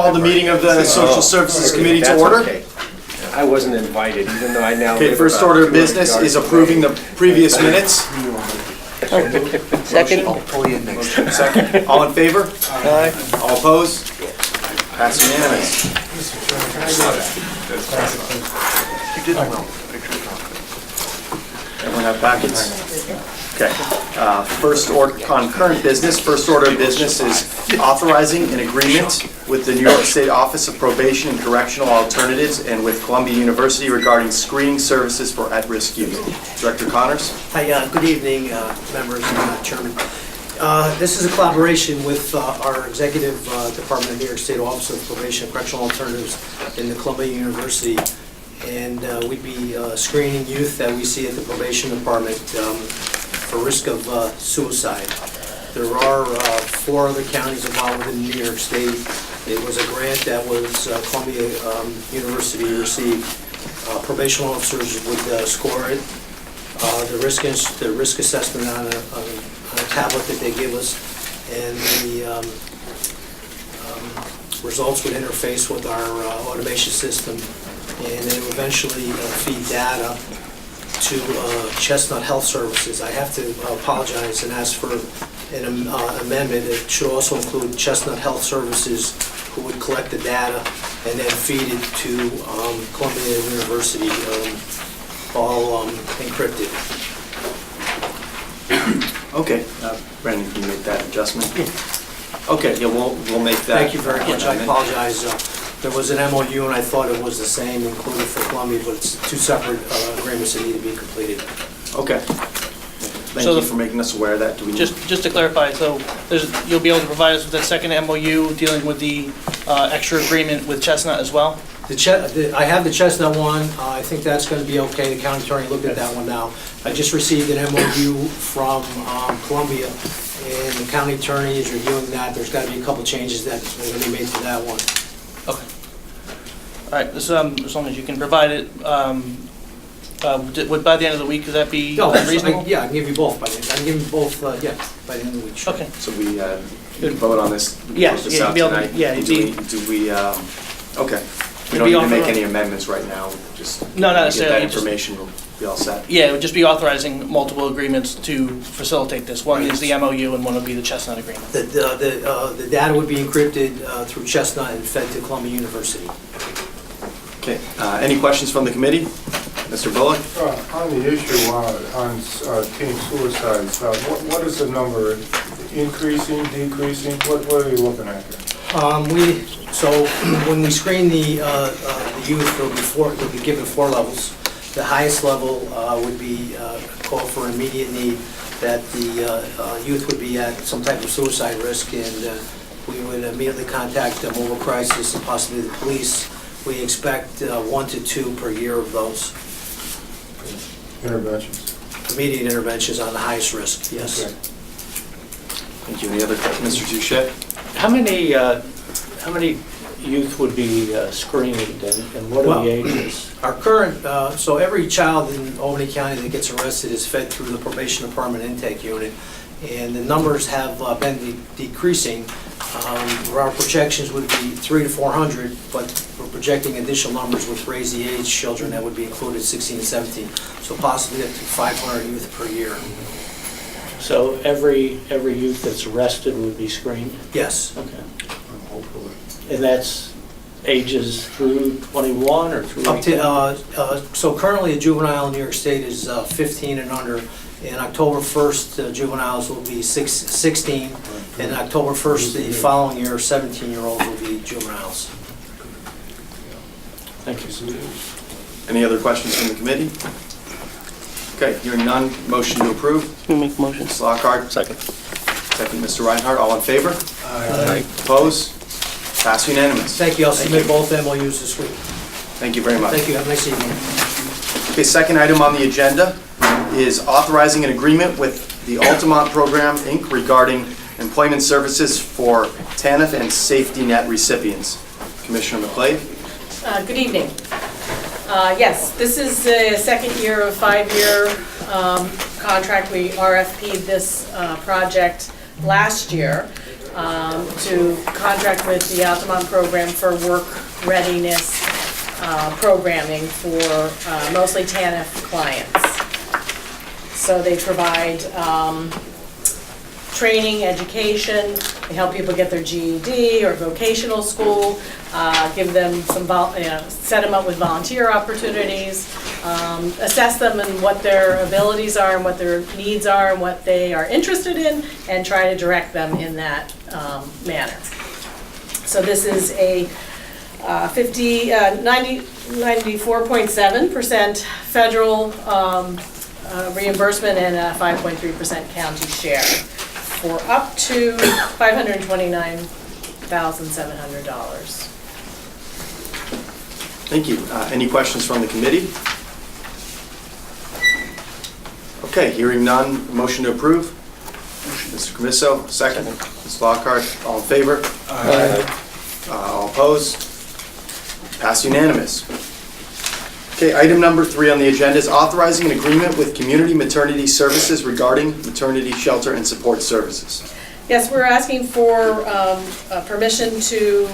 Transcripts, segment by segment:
Call the meeting of the Social Services Committee to order. Okay. I wasn't invited, even though I now. Okay, first order of business is approving the previous minutes. Second. I'll pull you in next time. Second, all in favor? Aye. All opposed? Pass unanimous. You did well. Everyone have packets? Okay. First order, on current business, first order of business is authorizing an agreement with the New York State Office of Probation and Correctional Alternatives and with Columbia University regarding screening services for at-risk youth. Director Connors? Hi, good evening, members and Chairman. This is a collaboration with our Executive Department of New York State Office of Probation and Correctional Alternatives in the Columbia University. And we'd be screening youth that we see at the probation department for risk of suicide. There are 4 other counties involved within New York State. It was a grant that was Columbia University received. Probation officers would score it. The risk assessment on a tablet that they give us, and the results would interface with our automation system, and it will eventually feed data to Chestnut Health Services. I have to apologize and ask for an amendment. It should also include Chestnut Health Services, who would collect the data and then feed it to Columbia University, all encrypted. Okay, Brendan, can you make that adjustment? Okay, yeah, we'll make that. Thank you very much. I amendment. apologize. There was an MOU, and I thought it was the same included for Columbia, but it's 2 separate agreements that need to be completed. Okay. Thank So you for making us aware of that. Do we need? Just to clarify, so you'll be able to provide us with that second MOU dealing with the extra agreement with Chestnut as well? I have the Chestnut one. I think that's going to be okay. The county attorney looked at that one now. I just received an MOU from Columbia, and the county attorney is reviewing that. There's got to be a couple changes that are going to be made to that one. Okay. All right, this, as long as you can provide it, would by the end of the week, could that be reasonable? Yeah, I can give you both by the end. I can give you both, by the end of the week. Sure. Okay. So we can vote on this? We can Yes, vote this yeah, out you'd be able to- tonight? yeah, it'd Do we, okay. We It'd don't be need to make author- any amendments right now, just. No, not necessarily, Get that just- information, we'll be all set. Yeah, it would just be authorizing multiple agreements to facilitate this. One is the MOU and one would be the Chestnut agreement. The data would be encrypted through Chestnut and fed to Columbia University. Okay, any questions from the committee? Mr. Bullock? On the issue on teen suicides, what is the number? Increasing, decreasing? What are you looking at here? So when we screen the youth, they'll be given 4 levels. The highest level would be call for immediate need, that the youth would be at some type of suicide risk, and we would immediately contact the mobile crisis and possibly the police. We expect 1 to 2 per year of those Interventions? immediate interventions on the highest risk, yes. Okay. Thank you. Any other, Mr. Touchet? How many youth would be screened, and what are Well, the ages? Our current, so every child in Albany County that gets arrested is fed through the probation department intake unit, and the numbers have been decreasing. Our projections would be 300 to 400, but we're projecting additional numbers with raise the age children that would be included 16 and 17, so possibly up to 500 youth per year. So every youth that's arrested would be screened? Yes. Okay. Hopefully. And that's ages through 21 or through Up 18? to, so currently a juvenile in New York State is 15 and under. In October 1st, juveniles will be 16, and October 1st, the following year, 17-year-olds will be juveniles. Thank you. Any other questions from the committee? Okay, hearing none, motion to approve. Can we make a motion? Ms. Lockhart? Second. Second, Mr. Reinhardt, all in favor? Aye. Opposed? Pass unanimous. Thank you. I'll submit both MOUs this week. Thank you very much. Thank you. Have a nice evening. Okay, second item on the agenda is authorizing an agreement with the Altamont Program, Inc. regarding employment services for TANF and safety net recipients. Commissioner McClave? Good evening. Yes, this is the second year of a 5-year contract. We RFP'd this project last year. to contract with the Altamont program for work readiness programming for mostly TANF clients. So they provide training, education, they help people get their GED or vocational school, give them some, set them up with volunteer opportunities, assess them in what their abilities are and what their needs are and what they are interested in, and try to direct them in that manner. So this is a 94.7% federal reimbursement and a 5.3% county share for up to $529,700. Thank you. Any questions from the committee? Okay, hearing none, motion to approve. Mr. Commisso, second. Ms. Lockhart, all in favor? Aye. All opposed? Passed unanimous. Okay, item number 3 on the agenda is authorizing an agreement with Community Maternity Services regarding maternity shelter and support services. Yes, we're asking for permission to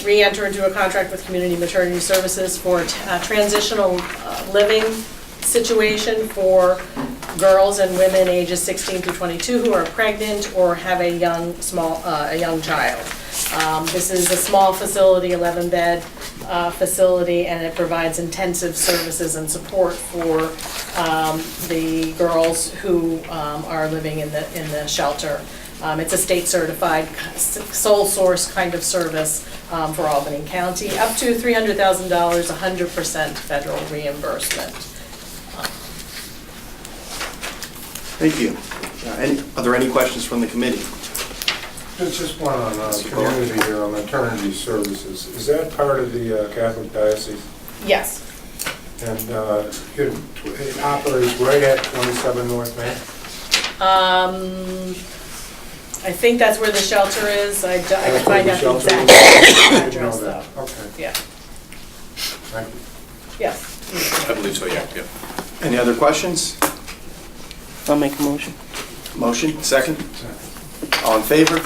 re-enter into a contract with Community Maternity Services for a transitional living situation for girls and women ages 16 through 22 who are pregnant or have a young child. This is a small facility, 11-bed facility, and it provides intensive services and support for the girls who are living in the shelter. It's a state-certified, sole source kind of service for Albany County, up to $300,000, 100% federal reimbursement. Thank you. Are there any questions from the committee? There's just one on community here on maternity services. Is that part of the Catholic Diocese? Yes. And it operates right at 27 North Main? I think that's where the shelter is. I can find out the shelter exact is? address Know though. that. Okay, Yeah, thank you. yes. I believe so, yeah. Any other questions? I'll make a motion. Motion, second? All in favor?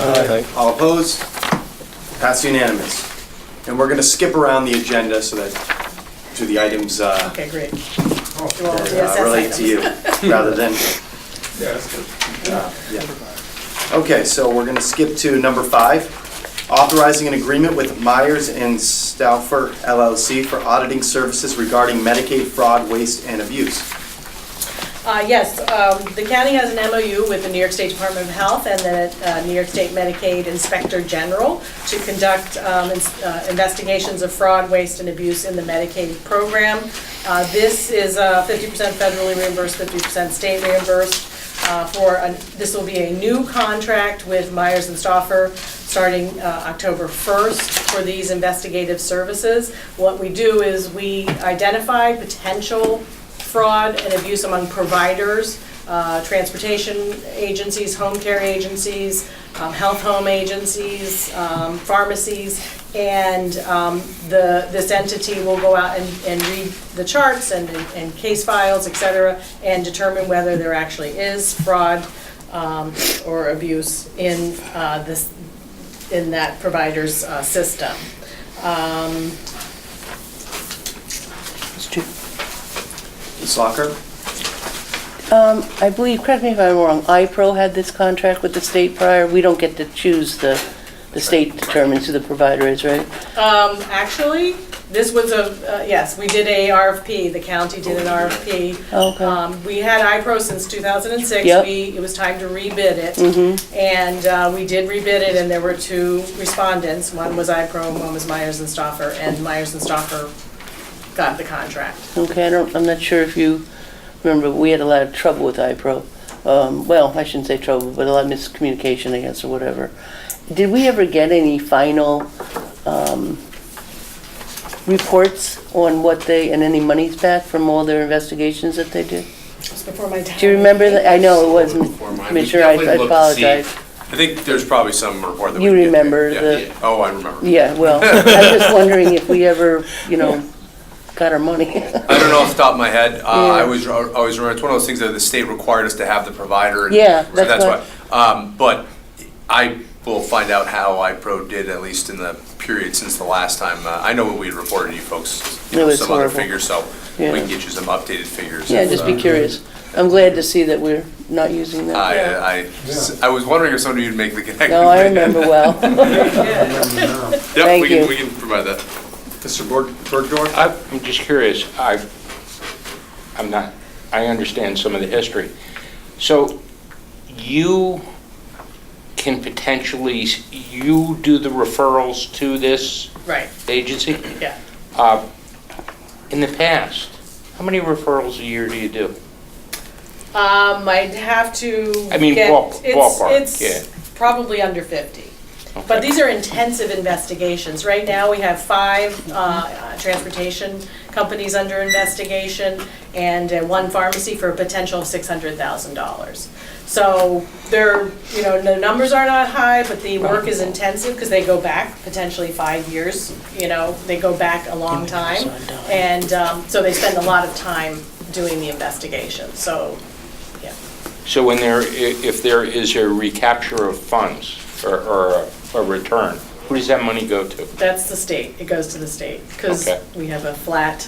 Aye. All opposed? Passed unanimous. And we're going to skip around the agenda so that to the items Okay, great. Do all the Okay. assess relate to you rather than. Yeah, that's good. Yeah. Okay, so we're going to skip to number 5, authorizing an agreement with Myers and Stauffer LLC for auditing services regarding Medicaid fraud, waste, and abuse. Yes, the county has an MOU with the New York State Department of Health and the New York State Medicaid Inspector General to conduct investigations of fraud, waste, and abuse in the Medicaid program. This is 50% federally reimbursed, 50% state reimbursed. This will be a new contract with Myers and Stauffer starting October 1st for these investigative services. What we do is we identify potential fraud and abuse among providers, transportation agencies, home care agencies, health home agencies, pharmacies, and this entity will go out and read the charts and case files, et cetera, and determine whether there actually is fraud or abuse in that provider's system. Ms. Locker? I believe, correct me if I'm wrong, iPro had this contract with the state prior. We don't get to choose the state determines who the provider is, right? Actually, this was yes, we did a RFP, the county did an RFP. Okay. We had iPro since 2006. Yep. It was time to rebid it. And we did rebid it, and there were 2 respondents. One was iPro, and one was Myers and Stauffer, and Myers and Stauffer got the contract. Okay, I'm not sure if you remember, but we had a lot of trouble with iPro. Well, I shouldn't say trouble, but a lot of miscommunication, I guess, or whatever. Did we ever get any final reports on and any monies back from all their investigations that they did? It was before my time. Do you remember that? I know it wasn't, Before mine. Commissioner, We I definitely looked to see. apologize. I think there's probably some report that we You can get remember there. the- Yeah. Oh, I remember. Yeah, well, I'm just wondering if we ever, got our money. I don't know off the top of my head. I Yeah. always remember, it's one of those things that the state required us to have the provider. And Yeah, so that's why. But I will find out how iPro did, at least in the period since the last time. I know we had reported to you folks It was some other horrible. figures, so Yeah. we can get you some updated figures. Yeah, if, just be curious. I'm glad to see that we're not using that. I was wondering if somebody would make the connection. No, I remember well. Yep, Thank we can, you. we can provide that. Mr. Bergdorf? I'm just curious, I understand some of the history. So you can potentially, you do the referrals to this Right, agency? yeah. In the past, how many referrals a year do you do? I'd have to I mean, get- ballpark, It's probably under 50. But these are intensive investigations. Right now, we have 5 transportation companies under investigation and 1 pharmacy for a potential of $600,000. So they're, the numbers are not high, but the work is intensive because they go back potentially 5 years. They go back a long time. And so they spend a lot of time doing the investigation. So, yeah. So when if there is a recapture of funds or a return, who does that money go to? That's the state, it goes to the state, because Okay. we have a flat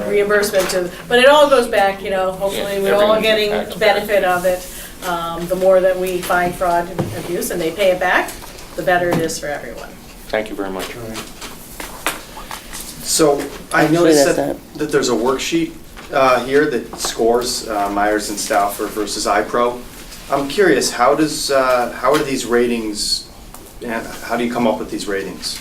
reimbursement but it all goes back, hopefully Yeah, we're all everyone's a getting taxpayer. benefit of it. The more that we find fraud and abuse and they pay it back, the better it is for everyone. Thank you very much. So I Actually, noticed that's that there's a worksheet here that scores Myers and Stauffer versus iPro. I'm curious, how are these ratings, how do you come up with these ratings?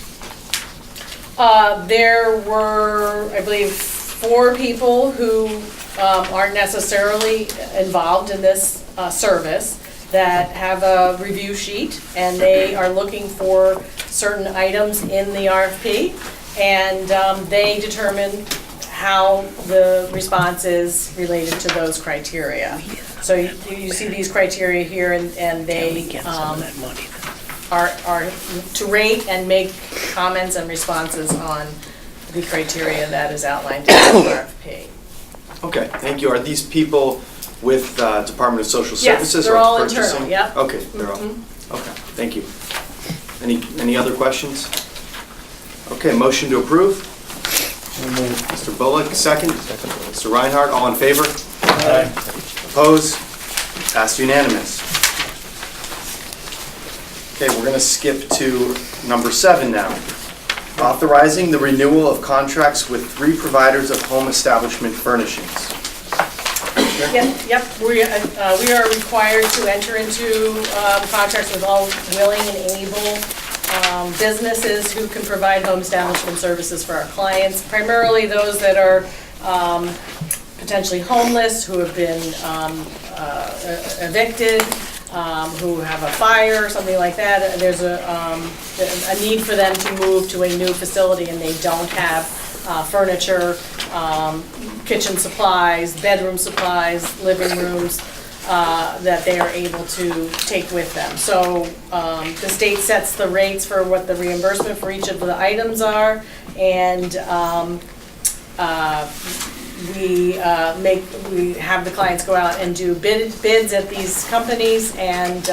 There were, I believe, 4 people who aren't necessarily involved in this service that have a review sheet, and they are looking for certain items in the RFP, and they determine how the response is related to those criteria. So you see these criteria here, and they are to rate and make comments and responses on the criteria that is outlined in the RFP. Okay, thank you. Are these people with Department of Social Yes, Services? they're or all purchasing? internal, yep. Okay, they're all, okay, thank you. Any other questions? Okay, motion to approve? Mr. Bullock, second. Mr. Reinhardt, all in favor? Aye. Opposed? Passed unanimous. Okay, we're going to skip to number 7 now. Authorizing the renewal of contracts with 3 providers of home establishment furnishings. Yep, we are required to enter into contracts with all willing and able businesses who can provide home establishment services for our clients, primarily those that are potentially homeless, who have been evicted, who have a fire or something like that. There's a need for them to move to a new facility and they don't have furniture, kitchen supplies, bedroom supplies, living rooms, that they are able to take with them. So the state sets the rates for what the reimbursement for each of the items are, and we have the clients go out and do bids at these companies, and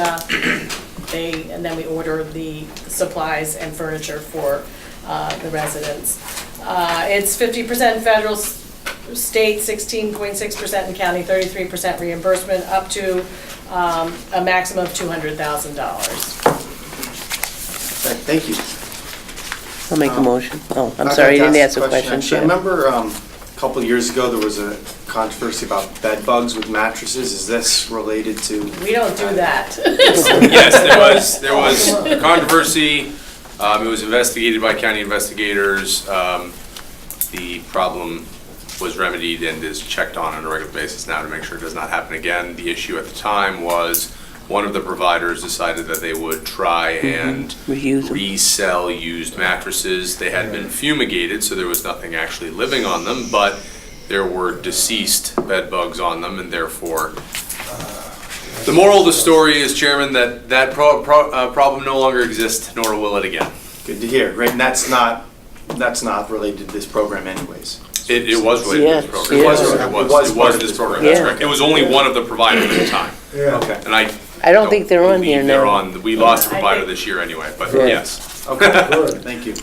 then we order the supplies and furniture for the residents. It's 50% federal, state 16.6% in county, 33% reimbursement, up to a maximum of $200,000. Thank you. I'll make a motion. Oh, I'm I'd sorry, you like didn't to ask a question. Actually, I remember a couple of years ago, there was a controversy about bed bugs with mattresses. Is this related to? We don't do that. Yes, there was a controversy. It was investigated by county investigators. The problem was remedied and is checked on a regular basis now to make sure it does not happen again. The issue at the time was one of the providers decided that they would try and Reuse them. resell used mattresses. They had been fumigated, so there was nothing actually living on them, but there were deceased bed bugs on them, and therefore, the moral of the story is, Chairman, that problem no longer exists, nor will it again. Good to hear, right? And that's not related to this program anyways. It was related to this program. Yes, It was this program, that's Yeah. correct. It was only one of the providers at the time. Yeah. Okay. And I I don't think they're on here They're now. on, we lost a I provider think- this year anyway, but Good. yes. Okay, Good. thank you.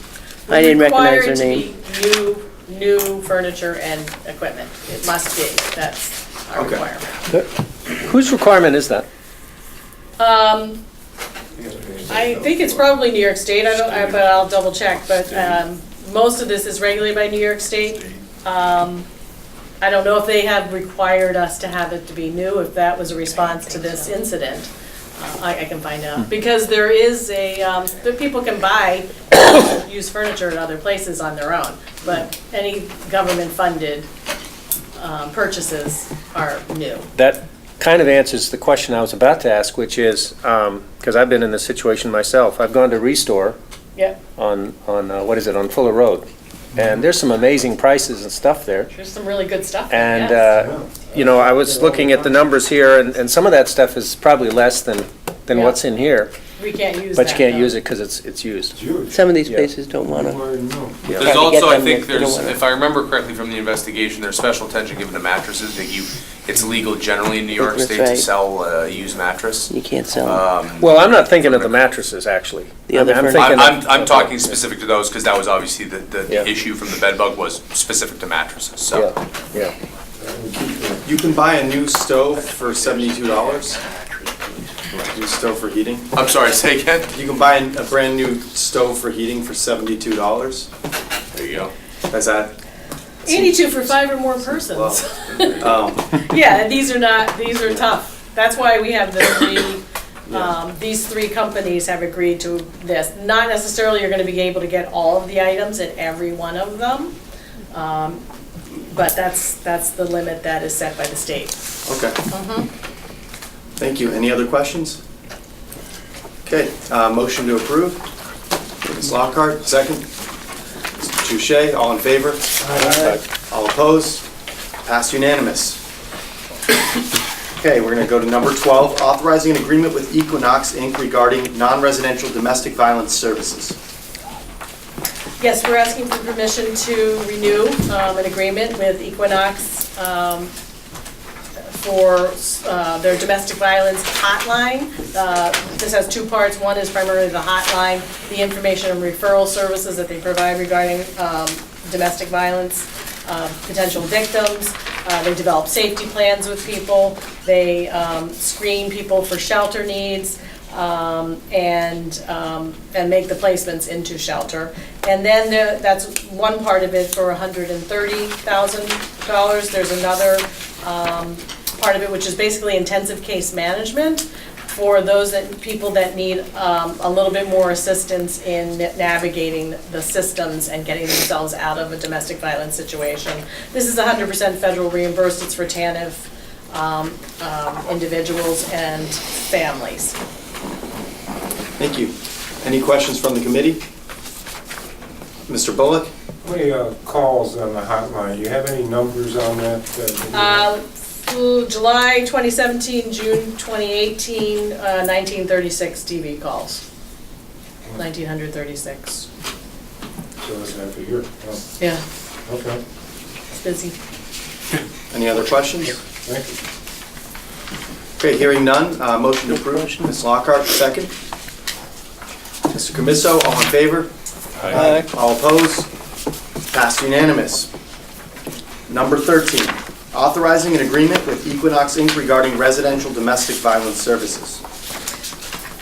I didn't recognize their Required to name. be new furniture and equipment. It must be, that's our Okay. requirement. Whose requirement is that? I think it's probably New York State, but I'll double check, but, most of this is regulated by New York State. I don't know if they have required us to have it to be new, if that was a response to this incident. I can find out, because there is people can buy used furniture at other places on their own, but any government-funded purchases are new. That kind of answers the question I was about to ask, which is, because I've been in this situation myself, I've gone to Restore Yep, on what is it, on Fuller Road, and there's some amazing prices and stuff there. there's some really good stuff. And, yes. you know, I was looking at the numbers here, and some of that stuff is probably less than Yeah. what's in here, We can't use that. but you can't though. use it because it's used. It's huge. Some of these Yeah. places don't want to. Well, no. Yeah. There's Trying to get also, I them, think they don't there's, wanna- if I remember correctly from the investigation, there's special attention given to mattresses, that it's illegal generally in New York That's State to right. sell a used mattress. You can't sell them. Well, I'm not thinking of the mattresses, actually. The other I'm furniture. thinking of- I'm talking specific to those, because that was obviously the Yeah. issue from the bed bug was specific to mattresses, so. Yeah, yeah. You can buy a new stove for $72. New stove for heating. I'm sorry, say again? You can buy a brand new stove for heating for $72. There you go. Is that? 82 for 5 or more persons. Um, Yeah, and these are tough. That's why we have the three, these three companies have agreed to this. Not necessarily you're gonna be able to get all of the items at every one of them, but that's the limit that is set by the state. Okay. Thank you. Any other questions? Okay, motion to approve. Ms. Lockhart, second. Mr. Touche, all in favor? All opposed? Passed unanimous. Okay, we're going to go to number 12, authorizing an agreement with Equinox, Inc. regarding non-residential domestic violence services. Yes, we're asking for permission to renew an agreement with Equinox for their domestic violence hotline. This has two parts. One is primarily the hotline, the information and referral services that they provide regarding domestic violence, potential victims. They develop safety plans with people. They screen people for shelter needs. And make the placements into shelter. And then that's one part of it for $130,000. There's another part of it, which is basically intensive case management for those people that need a little bit more assistance in navigating the systems and getting themselves out of a domestic violence situation. This is 100% federal reimbursed. It's for TANF individuals and families. Thank you. Any questions from the committee? Mr. Bullock? How many calls on the hotline? Do you have any numbers on that? July 2017, June 2018, 1936 TV calls. 1936. So that's after a year. Oh, Yeah, okay, it's busy. Any other questions? thank you. Okay, hearing none, motion to approve. Ms. Lockhart, second. Mr. Camiso, all in favor? Aye. All opposed? Passed unanimous. Number 13, authorizing an agreement with Equinox Inc. regarding residential domestic violence services.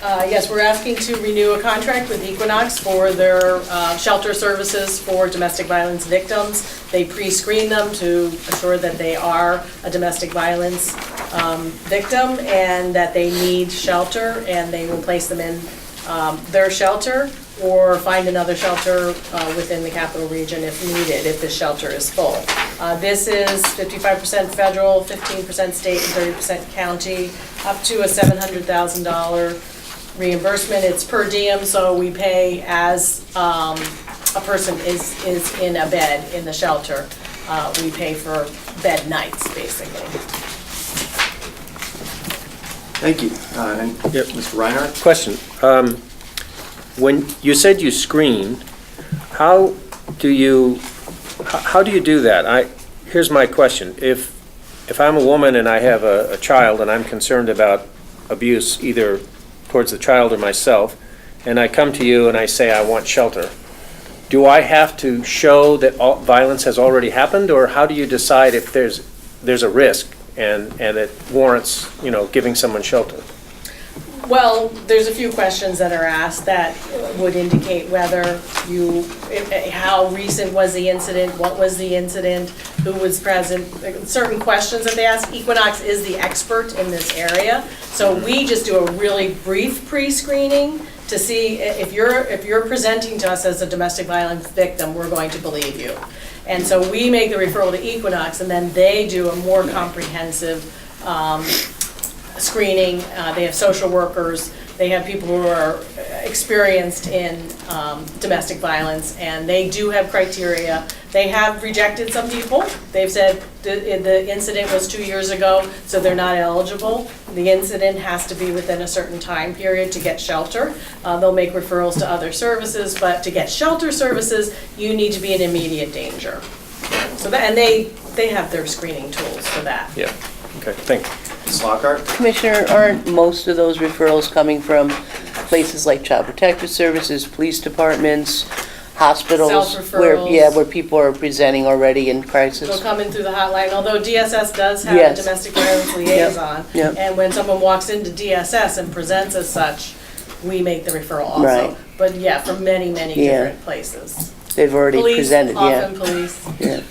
Yes, we're asking to renew a contract with Equinox for their shelter services for domestic violence victims. They pre-screen them to assure that they are a domestic violence victim and that they need shelter, and they will place them in their shelter or find another shelter within the capital region if needed, if the shelter is full. This is 55% federal, 15% state, and 30% county, up to a $700,000 reimbursement. It's per diem, so we pay as a person is in a bed in the shelter. We pay for bed nights, basically. Thank you. And Yep. Mr. Reinhardt? Question. When you said you screen, how do you do that? Here's my question. If I'm a woman and I have a child and I'm concerned about abuse, either towards the child or myself, and I come to you and I say I want shelter, do I have to show that violence has already happened, or how do you decide if there's a risk and it warrants, giving someone shelter? Well, there's a few questions that are asked that would indicate whether how recent was the incident, what was the incident, who was present, certain questions that they ask. Equinox is the expert in this area, so we just do a really brief pre-screening to see if you're presenting to us as a domestic violence victim, we're going to believe you. And so we make the referral to Equinox, and then they do a more comprehensive screening. They have social workers, they have people who are experienced in domestic violence, and they do have criteria. They have rejected some people. They've said the incident was 2 years ago, so they're not eligible. The incident has to be within a certain time period to get shelter. They'll make referrals to other services, but to get shelter services, you need to be in immediate danger. So that, and they have their screening tools for that. Yeah, okay, thank you. Ms. Lockhart? Commissioner, aren't most of those referrals coming from places like Child Protective Services, police departments, hospitals? Self-referrals. Where people are presenting already in They'll crisis? come in through the hotline, although DSS does have Yes. a domestic violence liaison. Yep. And when someone walks into DSS and presents as such, we make the referral also. Right. But yeah, from many, many Yeah. different places. They've already presented, Often yeah. police. Yeah.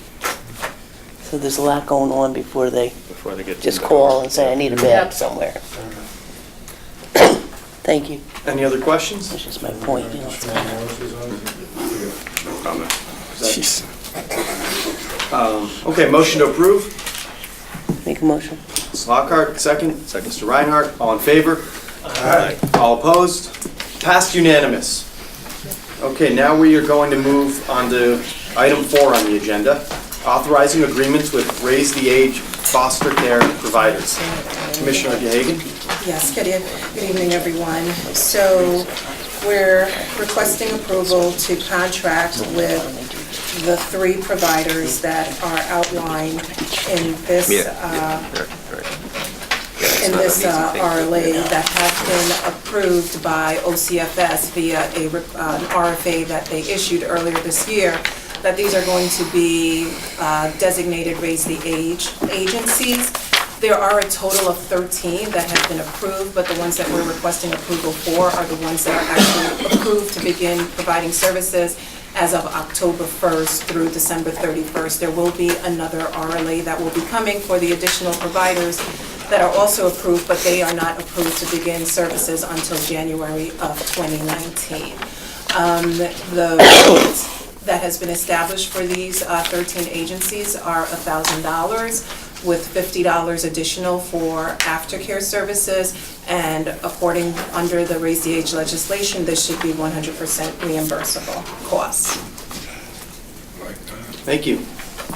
So there's a lot going on before they Get just call and say, I need a bed Yep. somewhere. Thank you. Any other questions? That's just my point, you know. No comment. Okay, motion to approve. Make a motion. Ms. Lockhart, second. Mr. Reinhardt, all in favor? Aye. All opposed? Passed unanimous. Okay, now we are going to move on to item 4 on the agenda, authorizing agreements with Raise the Age foster care providers. Commissioner Gehagen? Yes, good evening, everyone. So we're requesting approval to contract with the 3 providers that are outlined in this RLA that have been approved by OCFS via an RFA that they issued earlier this year, that these are going to be designated Raise the Age agencies. There are a total of 13 that have been approved, but the ones that we're requesting approval for are the ones that are actually approved to begin providing services as of October 1st through December 31st. There will be another RLA that will be coming for the additional providers that are also approved, but they are not approved to begin services until January of 2019. The rate that has been established for these 13 agencies are $1,000 with $50 additional for aftercare services, and according under the Raise the Age legislation, this should be 100% reimbursable costs. Thank you.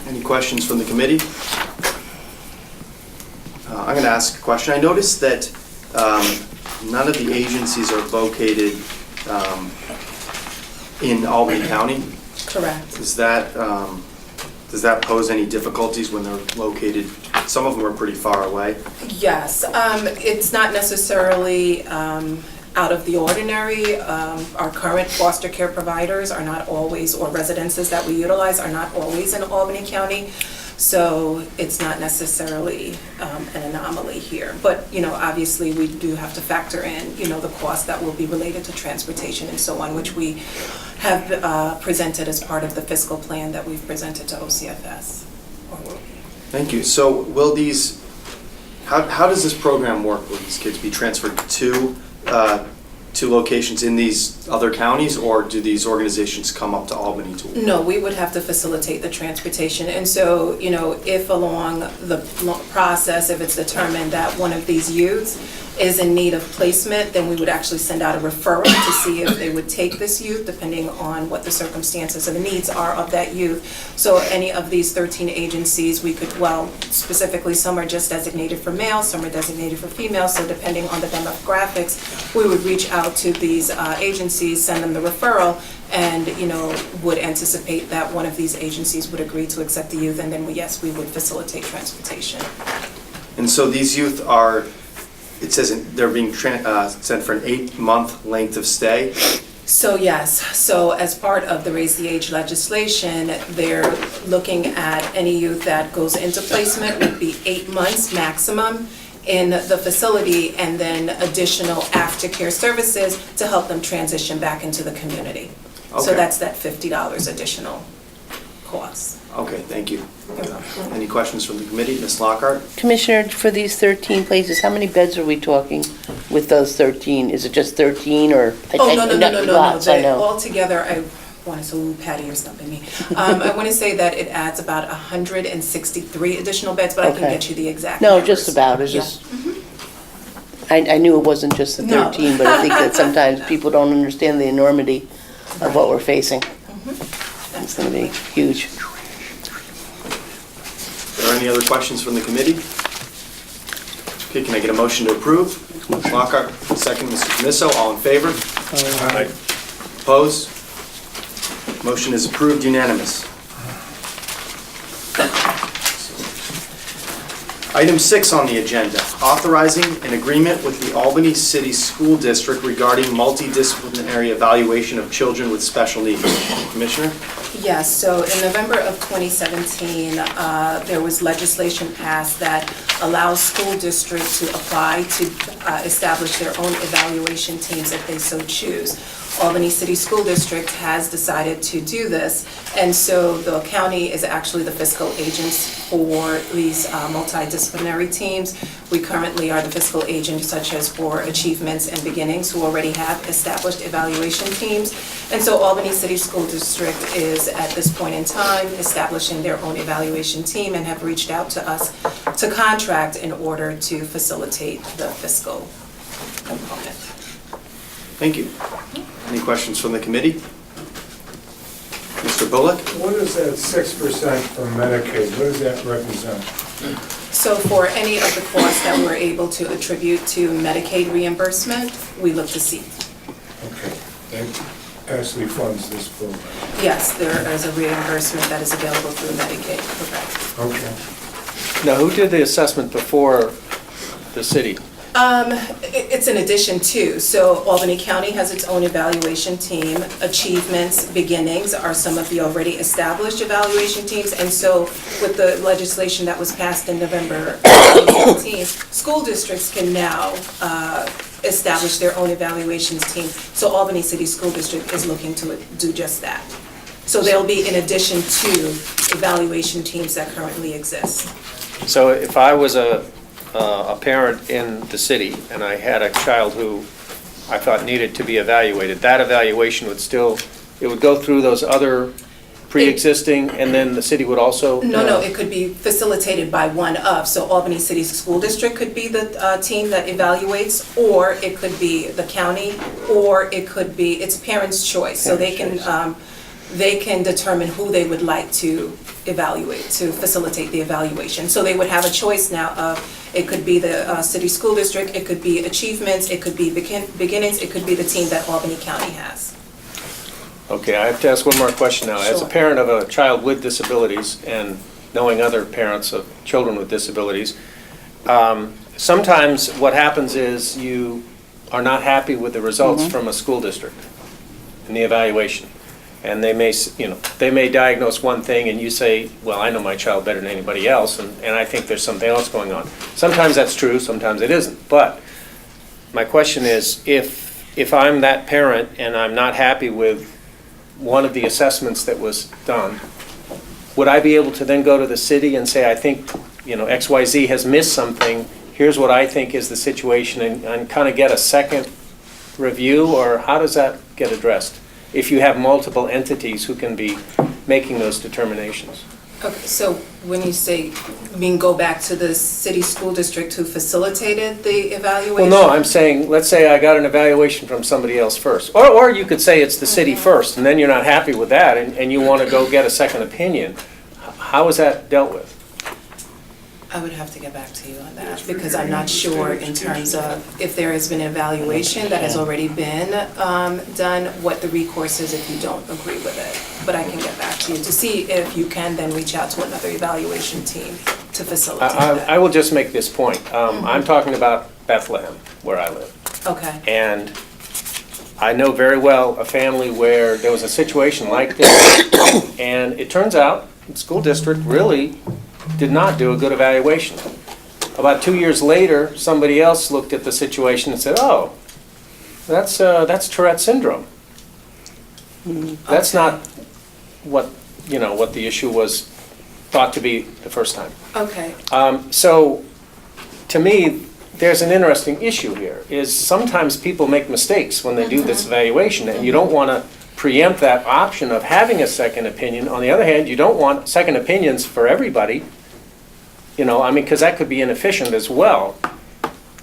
Any questions from the committee? I'm going to ask a question. I noticed that none of the agencies are located in Albany County. Correct. Is that, does that pose any difficulties when they're located? Some of them are pretty far away. Yes, it's not necessarily out of the ordinary. Our current foster care providers are not always, or residences that we utilize are not always in Albany County. So it's not necessarily an anomaly here. But, obviously we do have to factor in, the cost that will be related to transportation and so on, which we have presented as part of the fiscal plan that we've presented to OCFS. Thank you. So will these, how does this program work? Will these kids be transferred to locations in these other counties, or do these organizations come up to Albany to work? No, we would have to facilitate the transportation. And so, if along the process, if it's determined that one of these youths is in need of placement, then we would actually send out a referral to see if they would take this youth, depending on what the circumstances and the needs are of that youth. So any of these 13 agencies, we could, specifically some are just designated for males, some are designated for females, so depending on the demographics, we would reach out to these agencies, send them the referral, and, would anticipate that one of these agencies would agree to accept the youth, and then, yes, we would facilitate transportation. And so these youth are, it says they're being sent for an 8-month length of stay. So yes, so as part of the Raise the Age legislation, they're looking at any youth that goes into placement would be 8 months maximum in the facility, and then additional aftercare services to help them transition back into the community. So Okay. that's that $50 additional cost. Okay, thank you. You're welcome. Any questions from the committee? Ms. Lockhart? Commissioner, for these 13 places, how many beds are we talking with those 13? Is it just 13 or? Oh, no, Lots, I know. Altogether, I want to say, Patty, you're stumping me. I want to say that it adds about 163 additional beds, but I can Okay. get you the exact No, numbers. just about, it's Yeah. just, I knew it wasn't just the No. 13, but I think that sometimes people don't understand the enormity of what we're facing. It's gonna be huge. Are there any other questions from the committee? Okay, can I get a motion to approve? Ms. Lockhart, second, Mr. Canisso, all in favor? Aye. Opposed? Motion is approved, unanimous. Item 6 on the agenda, authorizing an agreement with the Albany City School District regarding multidisciplinary evaluation of children with special needs. Commissioner? Yes, so in November of 2017, there was legislation passed that allows school districts to apply to establish their own evaluation teams if they so choose. Albany City School District has decided to do this, and so the county is actually the fiscal agents for these multidisciplinary teams. We currently are the fiscal agent, such as for Achievements and Beginnings, who already have established evaluation teams. And so Albany City School District is, at this point in time, establishing their own evaluation team and have reached out to us to contract in order to facilitate the fiscal component. Thank you. Any questions from the committee? Mr. Bullock? What is that 6% from Medicaid? What does that represent? So for any of the costs that we're able to attribute to Medicaid reimbursement, we look to see. Okay, that actually funds this program. Yes, there is a reimbursement that is available through Medicaid, correct. Okay. Now, who did the assessment before the city? It's an addition to, so Albany County has its own evaluation team. Achievements, Beginnings are some of the already established evaluation teams. And so with the legislation that was passed in November 2018, school districts can now establish their own evaluations team. So Albany City School District is looking to do just that. So they'll be in addition to evaluation teams that currently exist. So if I was a parent in the city and I had a child who I thought needed to be evaluated, that evaluation would still, it would go through those other pre-existing, and then the city would also? No, it could be facilitated by one of, so Albany City School District could be the team that evaluates, or it could be the county, or it could be, it's parents' choice. So they can determine who they would like to evaluate, to facilitate the evaluation. So they would have a choice now of, it could be the city school district, it could be Achievements, it could be Beginnings, it could be the team that Albany County has. Okay, I have to ask one more question now. As a Sure. parent of a child with disabilities and knowing other parents of children with disabilities, sometimes what happens is you are not happy with the results from a school district in the evaluation. And they may, they may diagnose one thing and you say, well, I know my child better than anybody else, and I think there's something else going on. Sometimes that's true, sometimes it isn't. But my question is, if I'm that parent and I'm not happy with one of the assessments that was done, would I be able to then go to the city and say, I think, XYZ has missed something, here's what I think is the situation, and kind of get a second review, or how does that get addressed? If you have multiple entities who can be making those determinations. Okay, so when you say, go back to the city school district who facilitated the evaluation? Well, no, I'm saying, let's say I got an evaluation from somebody else first. Or you could say it's the city first, and then you're not happy with that, and you want to go get a second opinion. How is that dealt with? I would have to get back to you on that, because I'm not sure in terms of if there has been an evaluation that has already been done, what the recourse is if you don't agree with it. But I can get back to you to see if you can then reach out to another evaluation team. to facilitate that. I will just make this point. I'm talking about Bethlehem, where I live. Okay, And I know very well a family where there was a situation like this, and it turns out the school district really did not do a good evaluation. About 2 years later, somebody else looked at the situation and said, oh, that's Tourette syndrome. That's not what the issue was thought to be the first time. okay. So, to me, there's an interesting issue here, is sometimes people make mistakes when they do this evaluation, and you don't want to preempt that option of having a second opinion. On the other hand, you don't want second opinions for everybody, because that could be inefficient as well.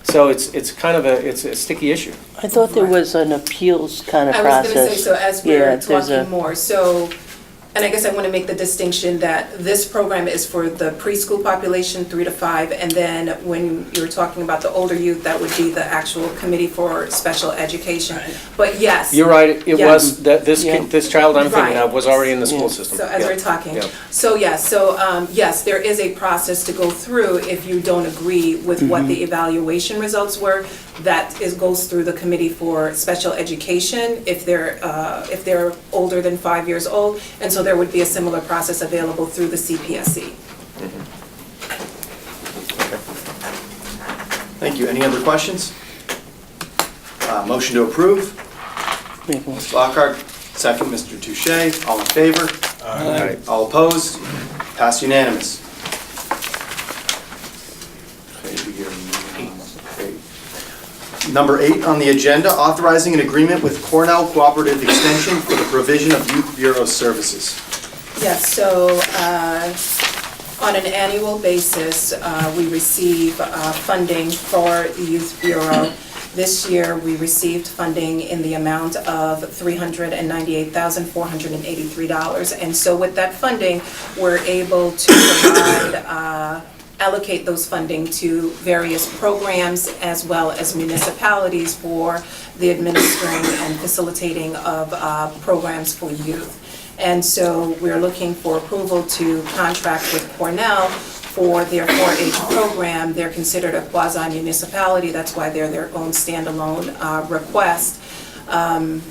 So it's kind of it's a sticky issue. I thought there was an appeals kind of I process. was going to say, so as Yeah, we're there's a- talking more, so, and I guess I want to make the distinction that this program is for the preschool population, 3 to 5, and then when you're talking about the older youth, that would be the actual committee for special education. But yes. You're right, it Yeah. was, that this child I'm thinking Right. of was already in the school system. So as Yeah. we're talking, Yeah. so yes, there is a process to go through if you don't agree with what the evaluation results were. That goes through the committee for special education if they're older than 5 years old, and so there would be a similar process available through the CPSC. Thank you. Any other questions? Motion to approve. Make one. Ms. Lockhart, second, Mr. Touche. All in favor? Aye. All opposed? Passed unanimous. Number 8 on the agenda, authorizing an agreement with Cornell Cooperative Extension for the provision of Youth Bureau services. Yes, so on an annual basis, we receive funding for the Youth Bureau. This year, we received funding in the amount of $398,483. And so with that funding, we're able to provide, allocate those funding to various programs as well as municipalities for the administering and facilitating of programs for youth. And so we're looking for approval to contract with Cornell for their 4-H program. They're considered a quasi-municipality, that's why they're their own standalone request. And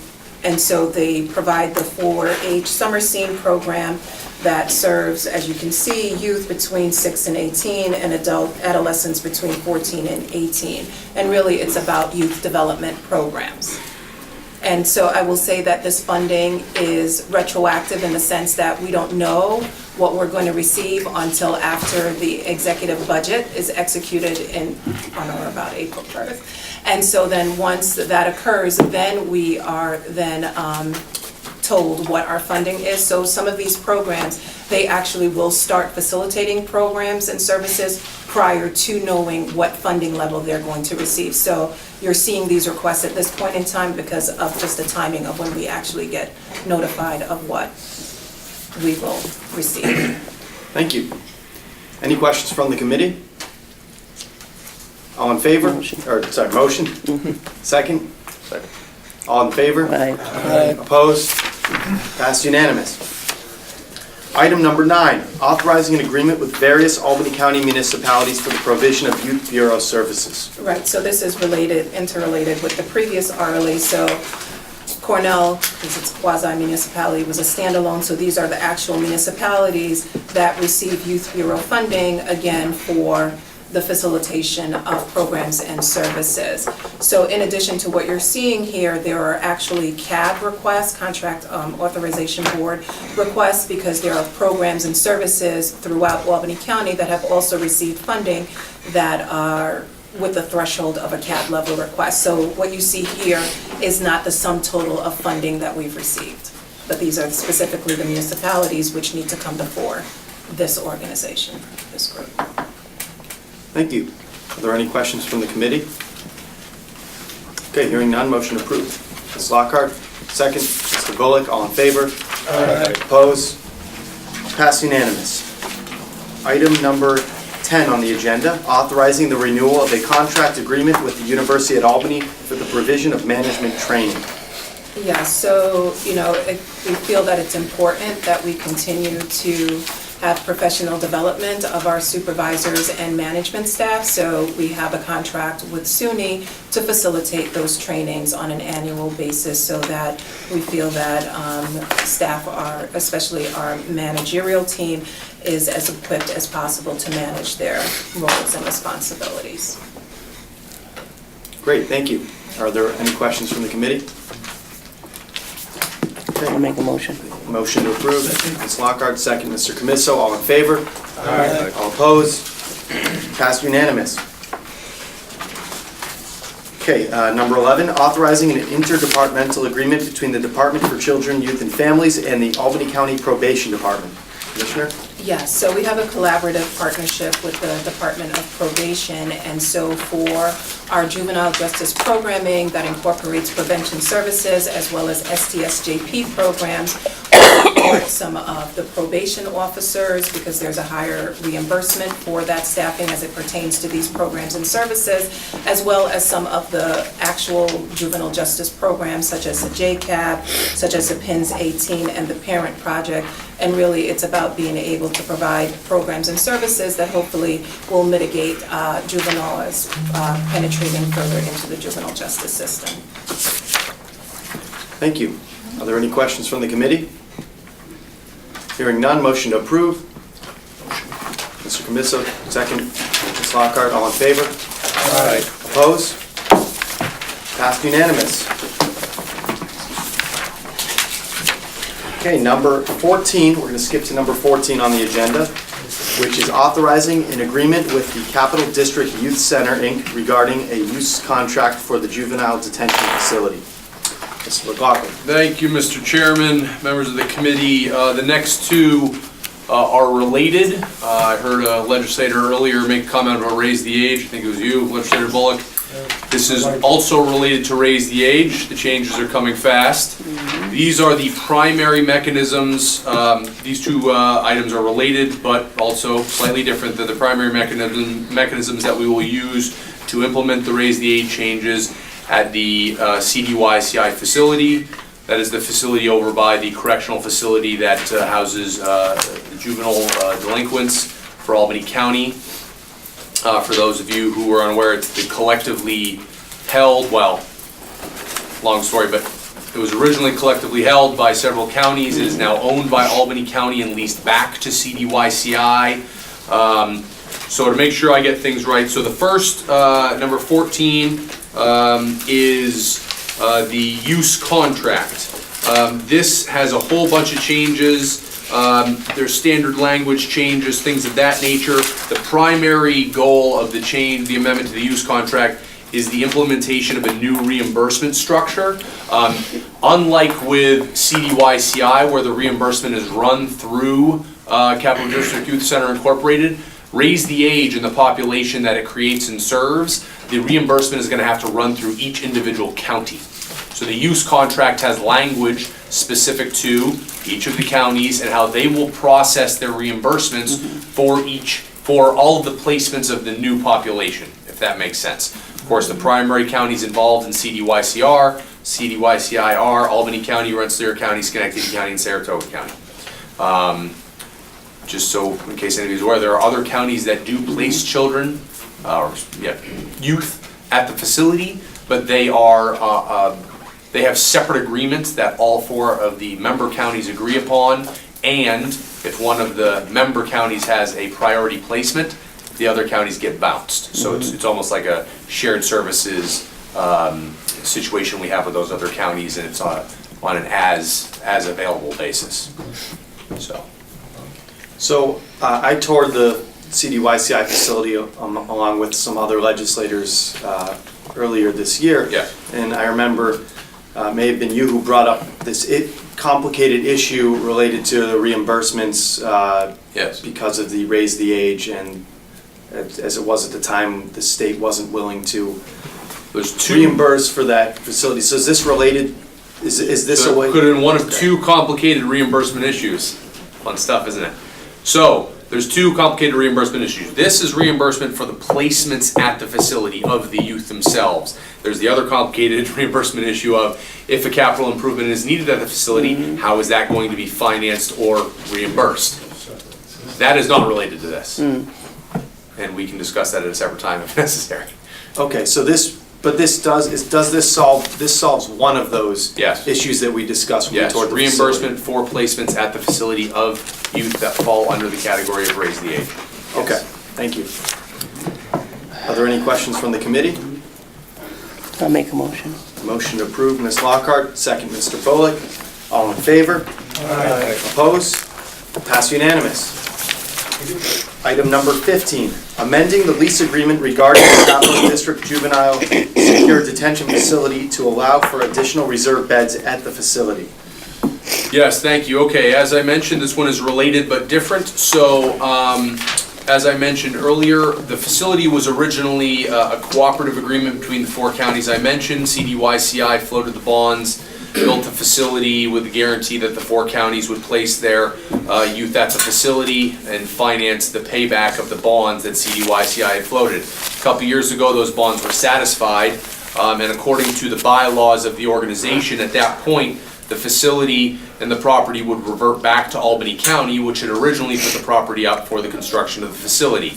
so they provide the 4-H Summer Scene program that serves, as you can see, youth between 6 and 18 and adolescents between 14 and 18. And really, it's about youth development programs. And so I will say that this funding is retroactive in the sense that we don't know what we're going to receive until after the executive budget is executed on or about April 1st. And so then once that occurs, then we are then told what our funding is. So some of these programs, they actually will start facilitating programs and services prior to knowing what funding level they're going to receive. So you're seeing these requests at this point in time because of just the timing of when we actually get notified of what we will receive. Thank you. Any questions from the committee? All in favor? Motion. Motion? Second? Second. All in favor? Aye. Opposed? Passed unanimous. Item number 9, authorizing an agreement with various Albany County municipalities for the provision of Youth Bureau services. Right, so this is interrelated with the previous RLA. So Cornell, because it's quasi-municipality, was a standalone, so these are the actual municipalities that receive Youth Bureau funding, again, for the facilitation of programs and services. So in addition to what you're seeing here, there are actually CAB requests, Contract Authorization Board requests, because there are programs and services throughout Albany County that have also received funding that are with the threshold of a CAB level request. So what you see here is not the sum total of funding that we've received, but these are specifically the municipalities which need to come before this organization, this group. Thank you. Are there any questions from the committee? Okay, hearing none, motion approved. Ms. Lockhart, second. Mr. Bullock, all in favor? Aye. Opposed? Passed unanimous. Item number 10 on the agenda, authorizing the renewal of a contract agreement with the University at Albany for the provision of management training. Yeah, so, we feel that it's important that we continue to have professional development of our supervisors and management staff. So we have a contract with SUNY to facilitate those trainings on an annual basis so that we feel that staff are, especially our managerial team, is as equipped as possible to manage their roles and responsibilities. Great, thank you. Are there any questions from the committee? I'll make a motion. Motion to approve, Ms. Lockhart, second, Mr. Camiso, all in favor? Aye. All opposed? Passed unanimous. Okay, number 11, authorizing an interdepartmental agreement between the Department for Children, Youth, and Families and the Albany County Probation Department. Commissioner? Yes, so we have a collaborative partnership with the Department of Probation, and so for our juvenile justice programming that incorporates prevention services as well as STSJP programs, we support some of the probation officers because there's a higher reimbursement for that staffing as it pertains to these programs and services, as well as some of the actual juvenile justice programs such as the JCAP, such as the PINS 18 and the Parent Project. And really, it's about being able to provide programs and services that hopefully will mitigate juveniles penetrating further into the juvenile justice system. Thank you. Are there any questions from the committee? Hearing none, motion to approve. Mr. Camiso, second. Ms. Lockhart, all in favor? Aye. Opposed? Passed unanimous. Okay, number 14, we're going to skip to number 14 on the agenda, which is authorizing an agreement with the Capital District Youth Center, Inc. regarding a use contract for the juvenile detention facility. Mr. McLaughlin. Thank you, Mr. Chairman, members of the committee. The next two are related. I heard a legislator earlier make a comment about raise the age. I think it was you, Legislator Bullock. This is also related to raise the age. The changes are coming fast. These are the primary mechanisms. These two items are related, but also slightly different than the primary mechanisms that we will use to implement the raise the age changes at the CDYCI facility. That is the facility over by the correctional facility that houses the juvenile delinquents for Albany County. For those of you who are unaware, it's the collectively held, well, long story, but it was originally collectively held by several counties. It is now owned by Albany County and leased back to CDYCI. So to make sure I get things right, so the first, number 14, is the use contract. This has a whole bunch of changes. There's standard language changes, things of that nature. The primary goal of the change, the amendment to the use contract, is the implementation of a new reimbursement structure. Unlike with CDYCI, where the reimbursement is run through Capital District Youth Center Incorporated, raise the age and the population that it creates and serves, the reimbursement is going to have to run through each individual county. So the use contract has language specific to each of the counties and how they will process their reimbursements for all of the placements of the new population, if that makes sense. Of course, the primary counties involved in CDYCR, CDYCIR, Albany County, Rensselaer County, Schenectady County, and Saratoga County. Just so, in case anybody's aware, there are other counties that do place children, youth at the facility, but they are they have separate agreements that all four of the member counties agree upon, and if one of the member counties has a priority placement, the other counties get bounced. So it's almost like a shared services situation we have with those other counties, and it's on an as available basis. So I toured the CDYCI facility along with some other legislators earlier this year. Yeah. And I remember, may have been you who brought up this complicated issue related to the reimbursements Yes. because of the raise the age, and as it was at the time, the state wasn't willing to reimburse for that facility. So is this related? Is this a way? Could have been one of two complicated reimbursement issues. Fun stuff, isn't it? So, there's two complicated reimbursement issues. This is reimbursement for the placements at the facility of the youth themselves. There's the other complicated reimbursement issue of if a capital improvement is needed at the facility, how is that going to be financed or reimbursed? That is not related to this. And we can discuss that at a separate time if necessary. Okay, so this solves one of those Yes. issues that we discussed when we Yes, toured the reimbursement for placements at the facility of youth that fall under the category of raise the age. facility? Okay, thank you. Are there any questions from the committee? I'll make a motion. Motion to approve, Ms. Lockhart, second, Mr. Bolick. All in favor? Aye. Opposed? Pass unanimous. Item number 15, amending the lease agreement regarding the Capital District Juvenile Secure Detention Facility to allow for additional reserve beds at the facility. Yes, thank you. Okay, as I mentioned, this one is related but different. So, as I mentioned earlier, the facility was originally a cooperative agreement between the 4 counties I mentioned. CDYCI floated the bonds, built a facility with the guarantee that the 4 counties would place their youth at the facility and finance the payback of the bonds that CDYCI had floated. A couple years ago, those bonds were satisfied, and according to the bylaws of the organization, at that point, the facility and the property would revert back to Albany County, which had originally put the property up for the construction of the facility.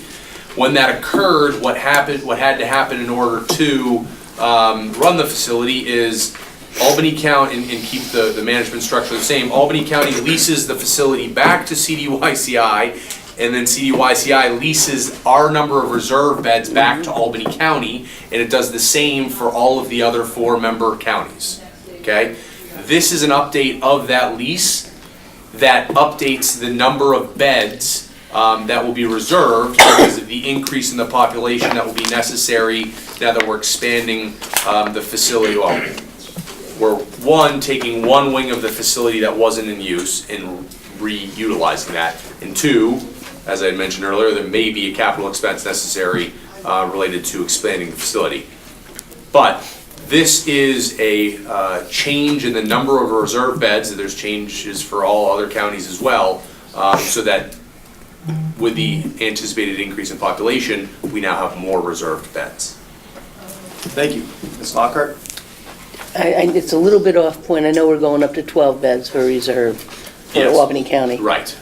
When that occurred, what had to happen in order to run the facility is Albany County, and keep the management structure the same, Albany County leases the facility back to CDYCI, and then CDYCI leases our number of reserve beds back to Albany County, and it does the same for all of the other 4 member counties, okay? This is an update of that lease that updates the number of beds that will be reserved because of the increase in the population that will be necessary now that we're expanding the facility. Well, we're taking one wing of the facility that wasn't in use and reutilizing that, and 2, as I had mentioned earlier, there may be a capital expense necessary related to expanding the facility. But this is a change in the number of reserve beds. There's changes for all other counties as well, so that with the anticipated increase in population, we now have more reserved beds. Thank you. Ms. Lockhart? It's a little bit off point. I know we're going up to 12 beds for reserve for Yes. Albany County. Right.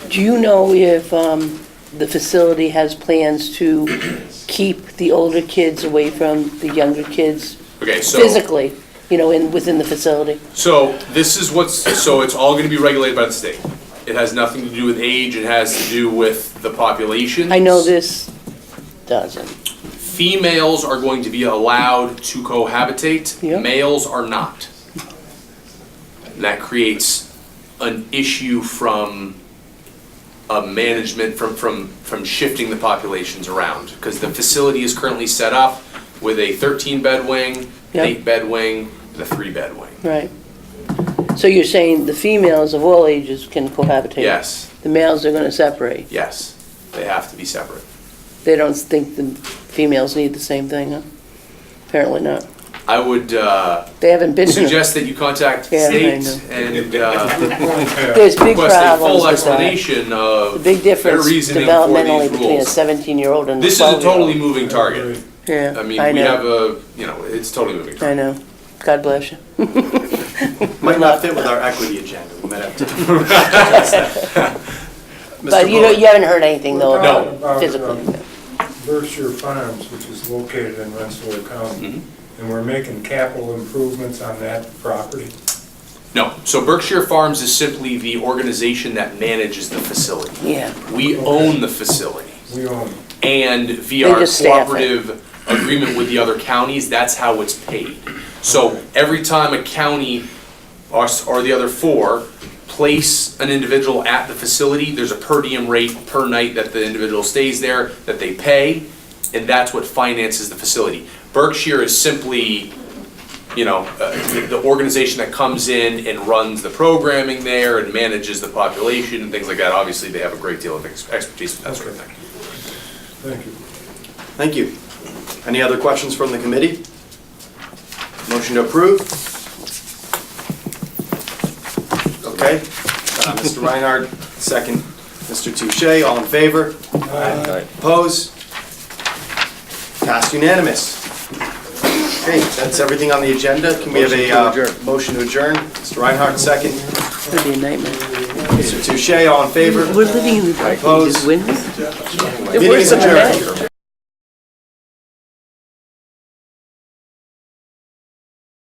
Do you know if the facility has plans to keep the older kids away from the younger kids Okay, so physically, within the facility? So this is so it's all going to be regulated by the state. It has nothing to do with age. It has to do with the population. I know this doesn't. Females are going to be allowed to cohabitate. Yep. Males are not. And that creates an issue from management, from shifting the populations around. Because the facility is currently set up with a 13-bed wing, Yep. an 8-bed wing, and a 3-bed wing. Right. So you're saying the females of all ages can cohabitate? Yes, The males are going to separate? yes. They have to be separate. They don't think the females need the same thing, huh? Apparently not. I would They haven't been. suggest that you contact Yeah, I state know. and There's big request a problems full with that. explanation The of big their difference reasoning for developmentally these between a rules. 17-year-old and a 12-year-old. This is a totally moving target. Yeah, I mean, I we know. have it's totally moving I target. know. God bless you. Might not fit with our equity agenda. We might have to. But Mr. you Bullock? haven't heard anything though No. about physically. Berkshire Farms, which is located in Rensselaer County, Mm-hmm. and we're making capital improvements on that property. No, so Berkshire Farms is simply the organization that manages the facility. Yeah. We own the facility. We own it. And via They our just staff it. cooperative agreement with the other counties, that's how it's paid. So every time a county or the other 4 place an individual at the facility, there's a per diem rate per night that the individual stays there, that they pay, and that's what finances the facility. Berkshire is simply, the organization that comes in and runs the programming there and manages the population and things like that. Obviously, they have a great deal of expertise with that sort of thing. Thank you. Thank you. Any other questions from the committee? Motion to approve? Okay. Mr. Reinhardt, second. Mr. Touche, all in favor? Aye. Opposed? Passed unanimous. Okay, that's everything on the agenda. Can we have a motion to adjourn? Mr. Reinhardt, second. It'd be a nightmare. Mr. Touche, all in favor? We're living in the dark Opposed? ages, wouldn't we? If Meeting we're is so adjourned. mad.